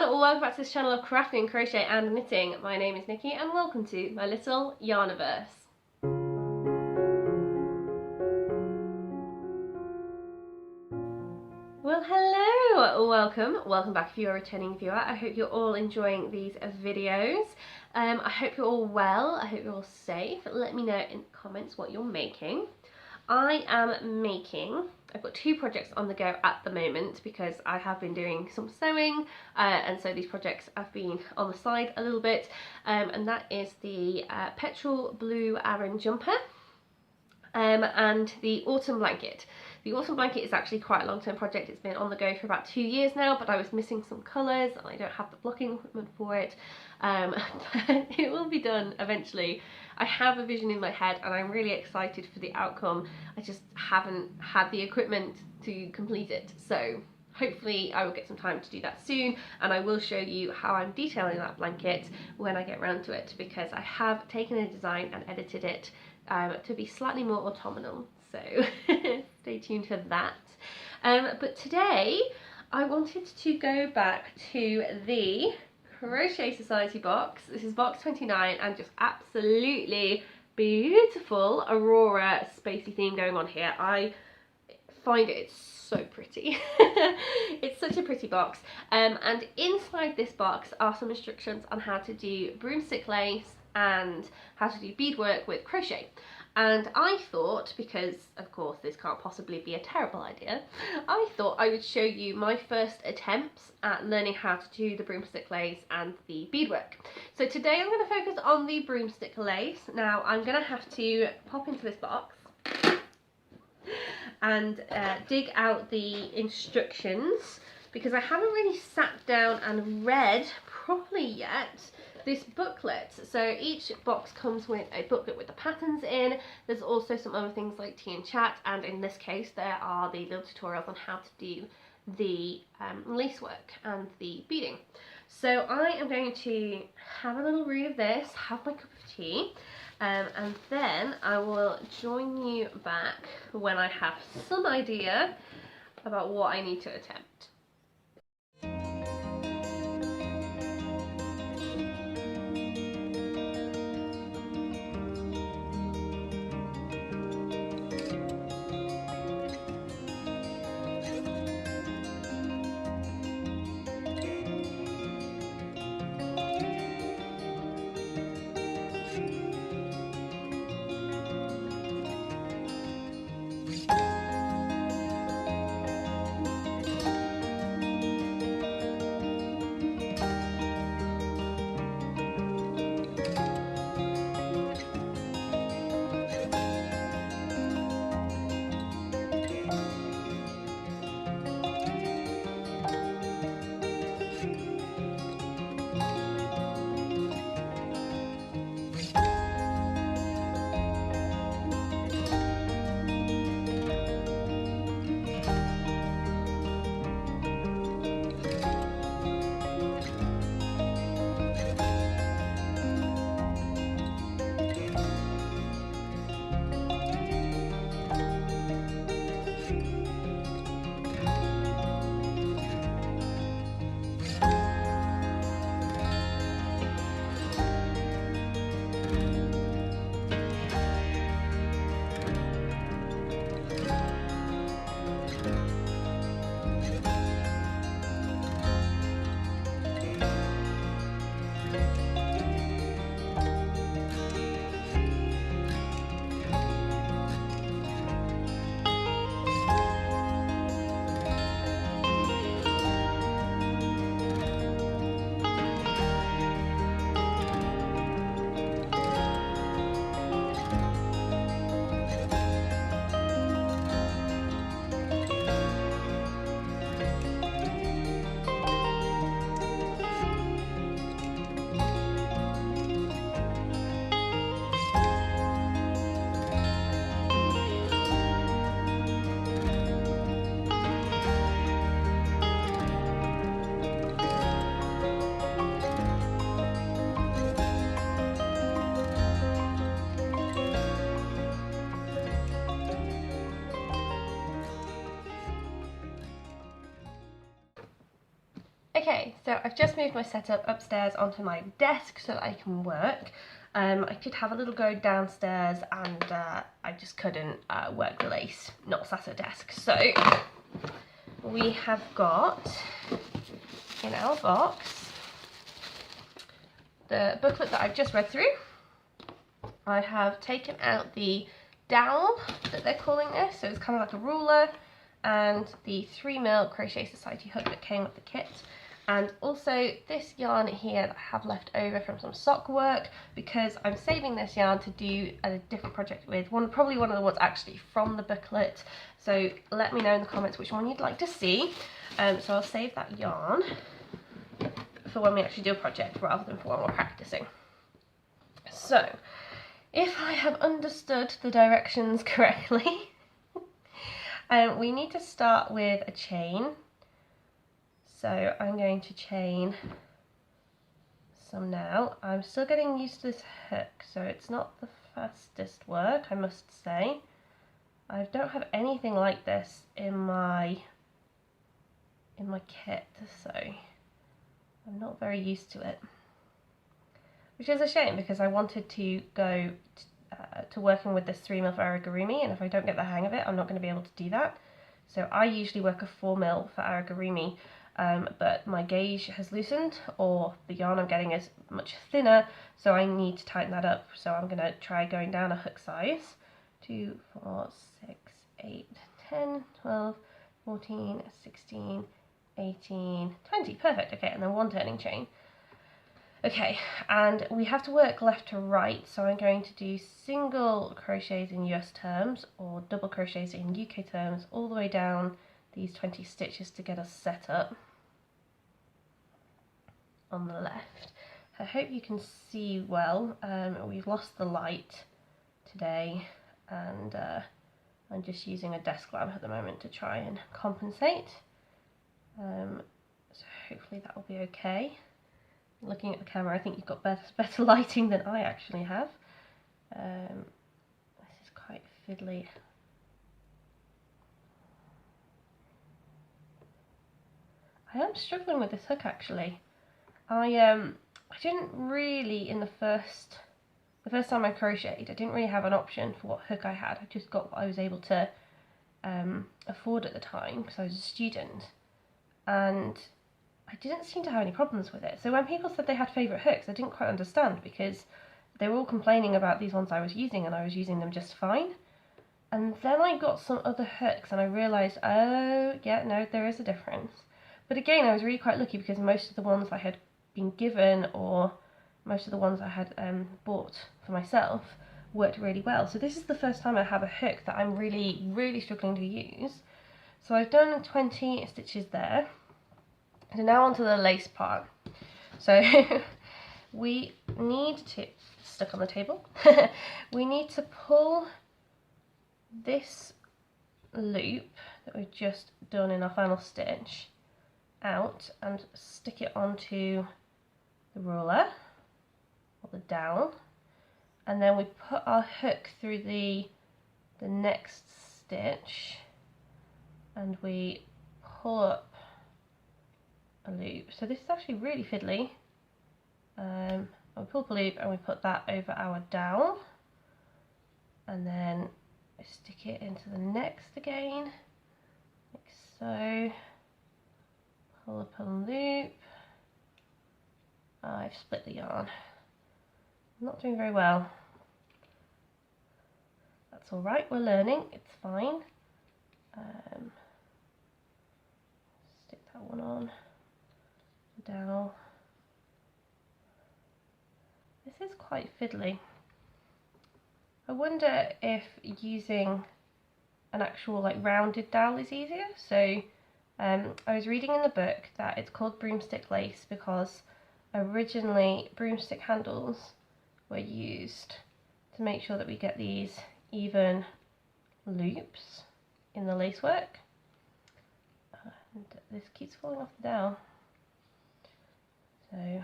welcome back to this channel of crafting, crochet and knitting. My name is Nikki and welcome to my little yarniverse. Well, hello, welcome back if you're a returning viewer. I hope you're all enjoying these videos. I hope you're all well, I hope you're all safe. Let me know in the comments what you're making. I am making, I've got two projects on the go at the moment because I have been doing some sewing and so these projects have been on the side a little bit, and that is the petrol blue Aran jumper and the autumn blanket. The autumn blanket is actually quite a long-term project. It's been on the go for about 2 years now, but I was missing some colours and I don't have the blocking equipment for it. But it will be done eventually. I have a vision in my head and I'm really excited for the outcome. I just haven't had the equipment to complete it. So hopefully I will get some time to do that soon, and I will show you how I'm detailing that blanket when I get around to it, because I have taken a design and edited it to be slightly more autumnal, so stay tuned for that. But today I wanted to go back to the Crochet Society box. This is box 29 and just absolutely beautiful Aurora spacey theme going on here. I find it's so pretty. It's such a pretty box, and inside this box are some instructions on how to do broomstick lace and how to do beadwork with crochet. And I thought, because of course this can't possibly be a terrible idea, I thought I would show you my first attempts at learning how to do the broomstick lace and the beadwork. So today I'm going to focus on the broomstick lace. Now I'm going to have to pop into this box and dig out the instructions, because I haven't really sat down and read properly yet this booklet. So each box comes with a booklet with the patterns in. There's also some other things like tea and chat, and in this case there are the little tutorials on how to do the lace work and the beading. So I am going to have a little read of this, have my cup of tea, and then I will join you back when I have some idea about what I need to attempt. Okay, so I've just moved my setup upstairs onto my desk so that I can work. I did have a little go downstairs and I just couldn't work the lace, not sat at a desk. So we have got in our box the booklet that I've just read through. I have taken out the dowel that they're calling this, so it's kind of like a ruler, and the 3mm Crochet Society hook that came with the kit. And also this yarn here that I have left over from some sock work, because I'm saving this yarn to do a different project with, probably one of the ones actually from the booklet. So let me know in the comments which one you'd like to see. So I'll save that yarn for when we actually do a project rather than for when we're practicing. So if I have understood the directions correctly, we need to start with a chain. So I'm going to chain some now. I'm still getting used to this hook, so it's not the fastest work, I must say. I don't have anything like this in my kit, so I'm not very used to it. Which is a shame, because I wanted to go to working with this 3mm for Aragurumi, and if I don't get the hang of it, I'm not going to be able to do that. So I usually work a 4mm for Aragurumi, but my gauge has loosened, or the yarn I'm getting is much thinner, so I need to tighten that up. So I'm going to try going down a hook size. 2, 4, 6, 8, 10, 12, 14, 16, 18, 20. Perfect. Okay, and then one turning chain. Okay, and we have to work left to right, so I'm going to do single crochets in US terms or double crochets in UK terms all the way down these 20 stitches to get us set up on the left. I hope you can see well. We've lost the light today, and I'm just using a desk lamp at the moment to try and compensate. So hopefully that will be okay. Looking at the camera, I think you've got better lighting than I actually have. This is quite fiddly. I am struggling with this hook actually. I didn't really, in the first time I crocheted, I didn't really have an option for what hook I had. I just got what I was able to afford at the time because I was a student, and I didn't seem to have any problems with it. So when people said they had favourite hooks, I didn't quite understand, because they were all complaining about these ones I was using and I was using them just fine. And then I got some other hooks and I realised, oh yeah, no, there is a difference. But again, I was really quite lucky, because most of the ones I had been given, or most of the ones I had bought for myself, worked really well. So this is the first time I have a hook that I'm really, really struggling to use. So I've done 20 stitches there. So now onto the lace part. So we need to, stuck on the table, we need to pull this loop that we've just done in our final stitch out and stick it onto the ruler or the dowel, and then we put our hook through the next stitch and we pull up a loop. So this is actually really fiddly. We pull up a loop and we put that over our dowel, and then we stick it into the next again, like so. Pull up a loop. I've split the yarn. I'm not doing very well. That's alright, we're learning, it's fine. Stick that one on. Dowel. This is quite fiddly. I wonder if using an actual like rounded dowel is easier. So I was reading in the book that it's called broomstick lace because originally broomstick handles were used to make sure that we get these even loops in the lace work. And this keeps falling off the dowel. So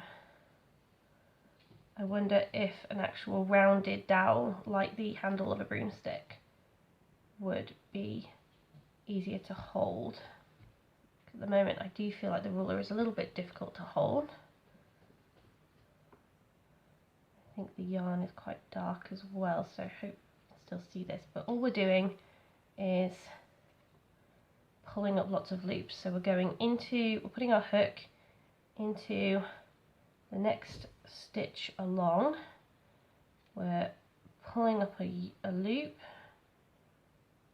I wonder if an actual rounded dowel like the handle of a broomstick would be easier to hold. at the moment I do feel like the ruler is a little bit difficult to hold. I think the yarn is quite dark as well, so I hope you can still see this. But all we're doing is pulling up lots of loops. So we're putting our hook into the next stitch along. We're pulling up a loop,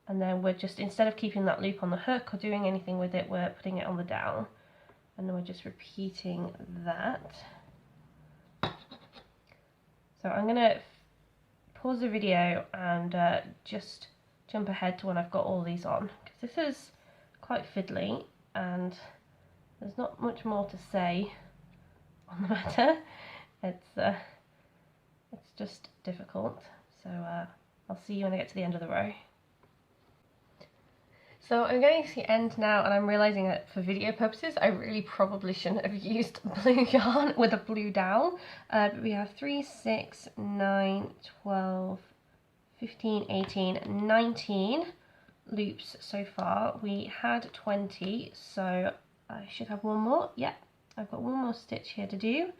and then we're just, instead of keeping that loop on the hook or doing anything with it, we're putting it on the down, and then we're just repeating that. So I'm going to pause the video and just jump ahead to when I've got all these on, because this is quite fiddly and there's not much more to say on the matter. It's just difficult. So I'll see you when I get to the end of the row. So I'm getting to the end now, and I'm realising that for video purposes I really probably shouldn't have used blue yarn with a blue dowel. But we have 3, 6, 9, 12, 15, 18, 19 loops so far. We had 20, so I should have one more. Yeah, I've got one more stitch here to do.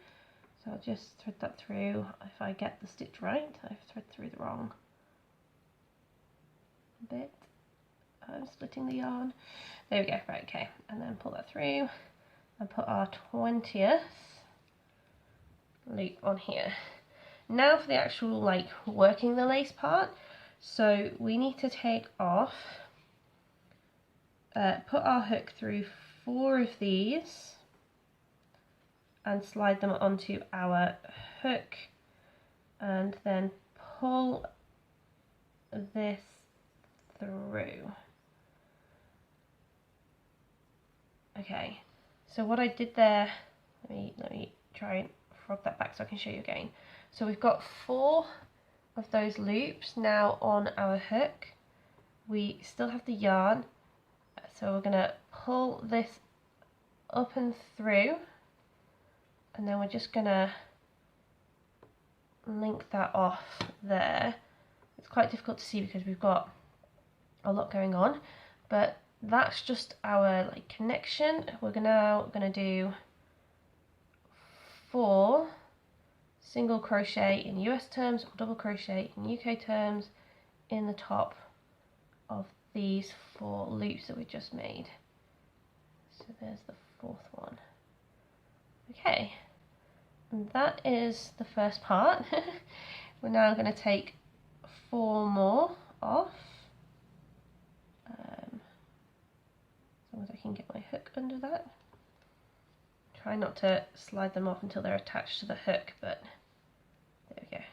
So I'll just thread that through. If I get the stitch right, I've threaded through the wrong bit. I'm splitting the yarn. There we go, right, okay. And then pull that through and put our 20th loop on here. Now for the actual like working the lace part. So we need to take off, put our hook through 4 of these and slide them onto our hook, and then pull this through. Okay, so what I did there, let me try and frog that back so I can show you again. So we've got 4 of those loops now on our hook. We still have the yarn, so we're going to pull this up and through, and then we're just going to link that off there. It's quite difficult to see because we've got a lot going on, but that's just our like connection. We're now going to do 4 single crochet in US terms or double crochet in UK terms in the top of these 4 loops that we just made. So there's the 4th one. Okay, and that is the first part. We're now going to take 4 more off. As long as I can get my hook under that. Try not to slide them off until they're attached to the hook, but there we go.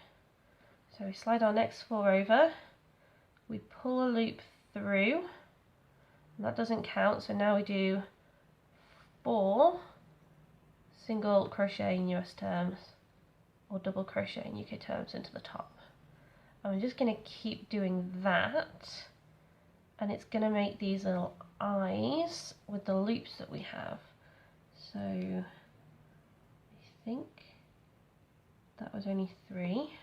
So we slide our next 4 over, we pull a loop through, and that doesn't count, so now we do 4 single crochet in US terms or double crochet in UK terms into the top. And we're just going to keep doing that, and it's going to make these little eyes with the loops that we have. So I think that was only 3.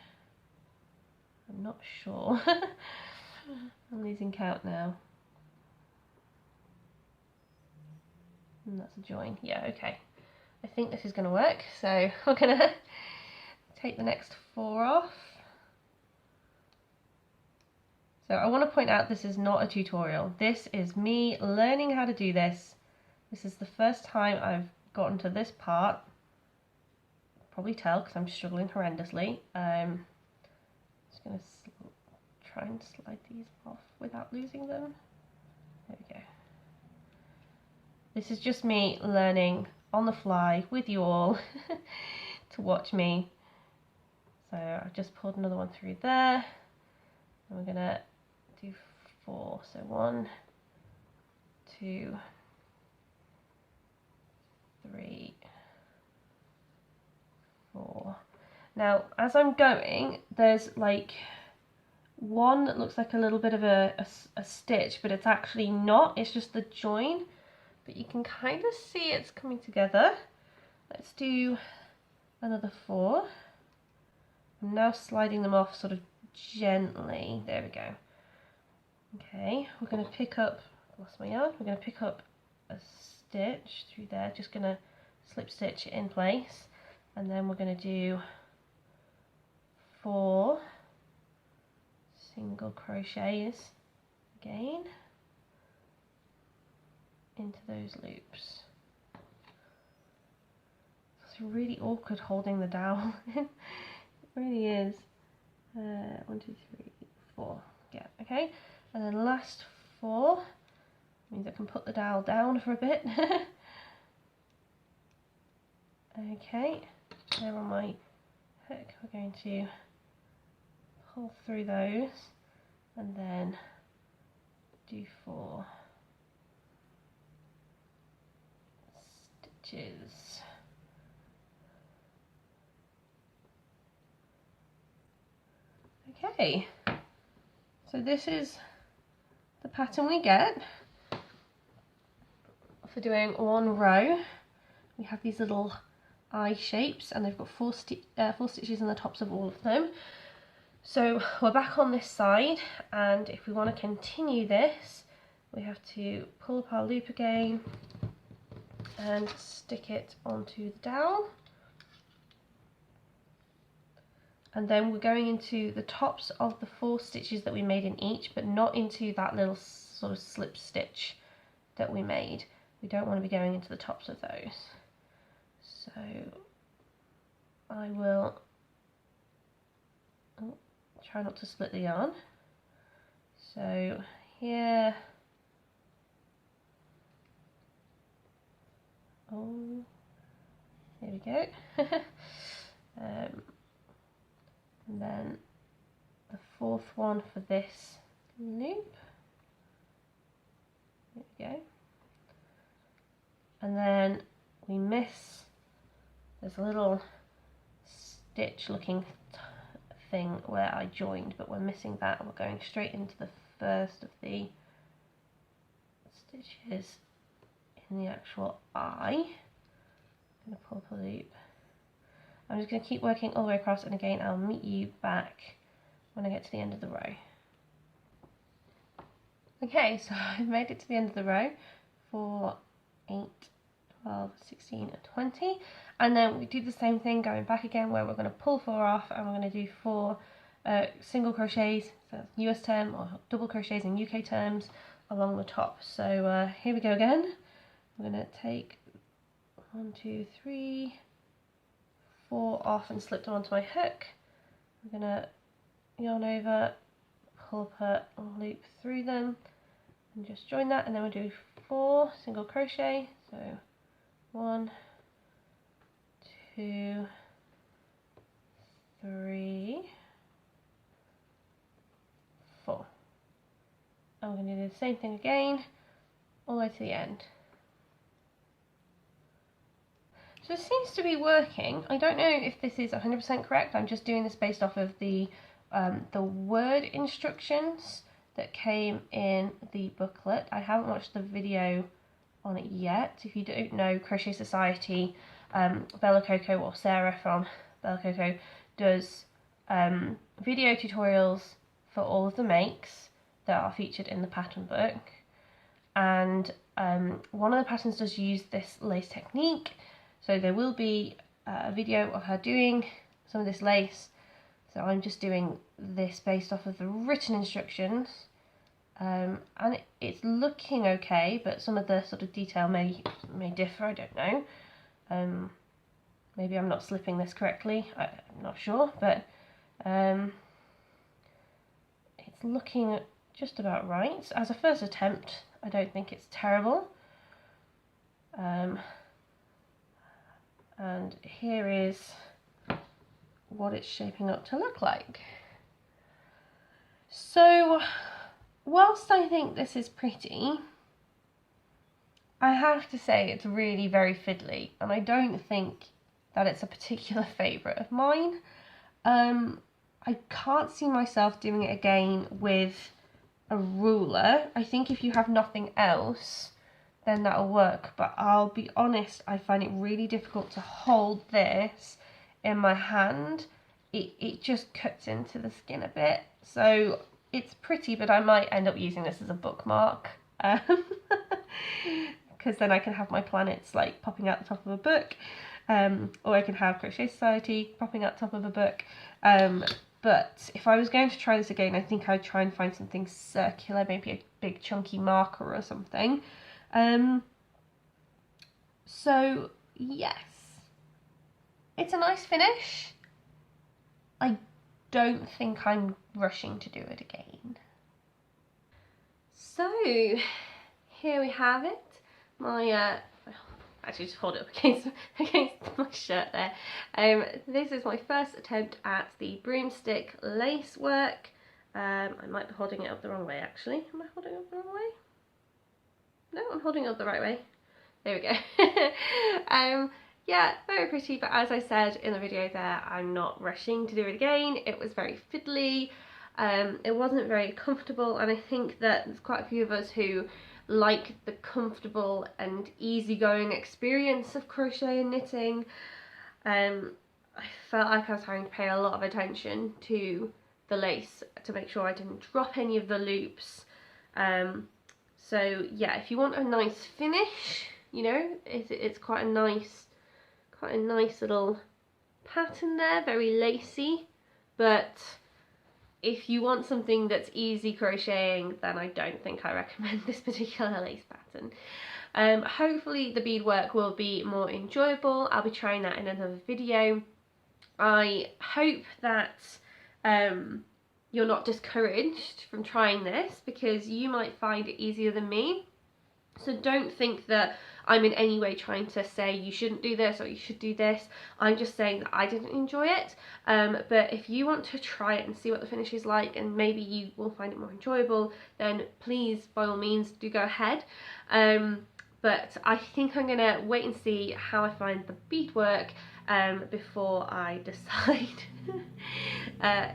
I'm not sure. I'm losing count now. And that's a join. Yeah, okay. I think this is going to work. So we're going to take the next 4 off. So I want to point out this is not a tutorial. This is me learning how to do this. This is the first time I've gotten to this part. Probably tell because I'm struggling horrendously. Just going to try and slide these off without losing them. There we go. This is just me learning on the fly with you all to watch me. So I've just pulled another one through there. And we're going to do 4. So 1, 2, 3, 4. Now as I'm going, there's like one that looks like a little bit of a stitch, but it's actually not, it's just the join, but you can kind of see it's coming together. Let's do another 4. I'm now sliding them off sort of gently. There we go. Okay, we're going to pick up, lost my yarn, we're going to pick up a stitch through there, just going to slip stitch it in place, and then we're going to do 4 single crochets again into those loops. It's really awkward holding the dowel. It really is. 1, 2, 3, 4. Yeah, okay. And then last 4 means I can put the dowel down for a bit. Okay, there on my hook, we're going to pull through those and then do 4 stitches. Okay, so this is the pattern we get for doing 1 row. We have these little eye shapes, and they've got 4 stitches in the tops of all of them. So we're back on this side, and if we want to continue this, we have to pull up our loop again and stick it onto the dowel. And then we're going into the tops of the 4 stitches that we made in each, but not into that little sort of slip stitch that we made. We don't want to be going into the tops of those. So I will try not to split the yarn. So here, here we go. And then the 4th one for this loop. There we go. And then we miss, there's a little stitch looking thing where I joined, but we're missing that. We're going straight into the first of the stitches in the actual eye. I'm going to pull up a loop. I'm just going to keep working all the way across, and again I'll meet you back when I get to the end of the row. Okay, so I've made it to the end of the row. 4, 8, 12, 16 and 20, and then we do the same thing going back again, where we're going to pull 4 off, and we're going to do 4 single crochets, so US term, or double crochets in UK terms, along the top. So here we go again. I'm going to take 1, 2, 3, 4 off and slip them onto my hook. I'm going to yarn over, pull up a loop through them and just join that, and then we'll do 4 single crochet. So 1, 2, 3, 4. And we're going to do the same thing again all the way to the end. So it seems to be working. I don't know if this is 100% correct. I'm just doing this based off of the word instructions that came in the booklet. I haven't watched the video on it yet. If you don't know, Crochet Society, Bella Coco, or Sarah from Bella Coco, does video tutorials for all of the makes that are featured in the pattern book. And one of the patterns does use this lace technique. So there will be a video of her doing some of this lace. So I'm just doing this based off of the written instructions. And it's looking okay, but some of the sort of detail may differ, I don't know. Maybe I'm not slipping this correctly, I'm not sure, but it's looking just about right. As a first attempt, I don't think it's terrible. And here is what it's shaping up to look like. So, whilst I think this is pretty, I have to say it's really very fiddly, and I don't think that it's a particular favourite of mine. I can't see myself doing it again with a ruler. I think if you have nothing else, then that'll work, but I'll be honest, I find it really difficult to hold this in my hand. It just cuts into the skin a bit, so it's pretty, but I might end up using this as a bookmark. because then I can have my planets like popping out the top of a book, or I can have Crochet Society popping out the top of a book. But if I was going to try this again, I think I'd try and find something circular, maybe a big chunky marker or something. So yes, it's a nice finish. I don't think I'm rushing to do it again. So here we have it. My actually just hold it up against my shirt there. This is my first attempt at the Broomstick lace work. I might be holding it up the wrong way actually. Am I holding it up the wrong way? No, I'm holding it up the right way. There we go. Yeah, very pretty, but as I said in the video there, I'm not rushing to do it again. It was very fiddly, it wasn't very comfortable, and I think that there's quite a few of us who like the comfortable and easygoing experience of crochet and knitting. I felt like I was having to pay a lot of attention to the lace to make sure I didn't drop any of the loops. So yeah, if you want a nice finish, you know, it's quite a nice little pattern there, very lacy. But if you want something that's easy crocheting, then I don't think I recommend this particular lace pattern. Hopefully the beadwork will be more enjoyable. I'll be trying that in another video. I hope that you're not discouraged from trying this, because you might find it easier than me. So don't think that I'm in any way trying to say you shouldn't do this or you should do this. I'm just saying that I didn't enjoy it. But if you want to try it and see what the finish is like, and maybe you will find it more enjoyable, then please, by all means, do go ahead. But I think I'm going to wait and see how I find the beadwork before I decide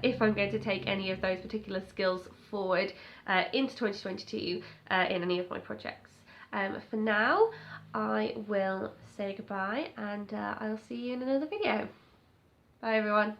if I'm going to take any of those particular skills forward into 2022 in any of my projects. For now, I will say goodbye, and I'll see you in another video. Bye everyone.